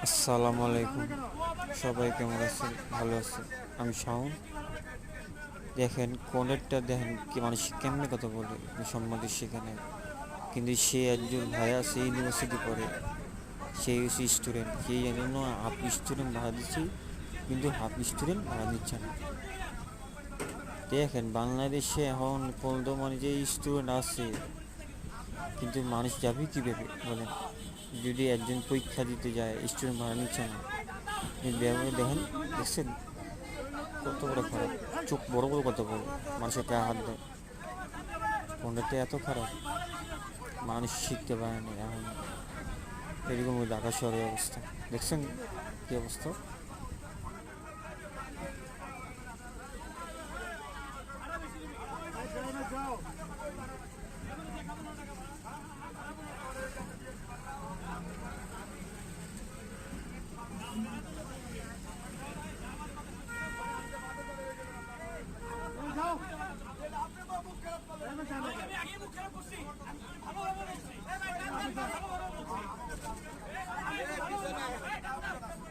আসসালামু আলাইকুম। সবাই কেমন আছে? ভালো আছে। আমি শাওন। দেখেন কোনেরটা দেখেন কি মানুষ কেমনে কথা বলে সম্মানিত সেখানে, কিন্তু সে একজন ভাইয়া সে ইউনিভার্সিটি পড়ে, সে হচ্ছে স্টুডেন্ট, সেই জন্য হাফ স্টুডেন্ট ভাড়া দিচ্ছি, কিন্তু হাফ স্টুডেন্ট ভাড়া নিচ্ছে না। দেখেন বাংলাদেশে এখন বর্তমানে যে স্টুডেন্ট আছে, কিন্তু মানুষ যাবে কীভাবে বলেন? যদি একজন পরীক্ষা দিতে যায় স্টুডেন্ট ভাড়া নিচ্ছে না, ব্যবহার দেখেন, দেখছেন কত বড় খারাপ, চোখ বড় বড় কথা বলে, মানুষের গায়ে হাত দেয়। ফোনটা এত খারাপ, মানুষ শিখতে পারে না এখন। এরকম ঢাকা শহরের অবস্থা দেখছেন কি অবস্থা।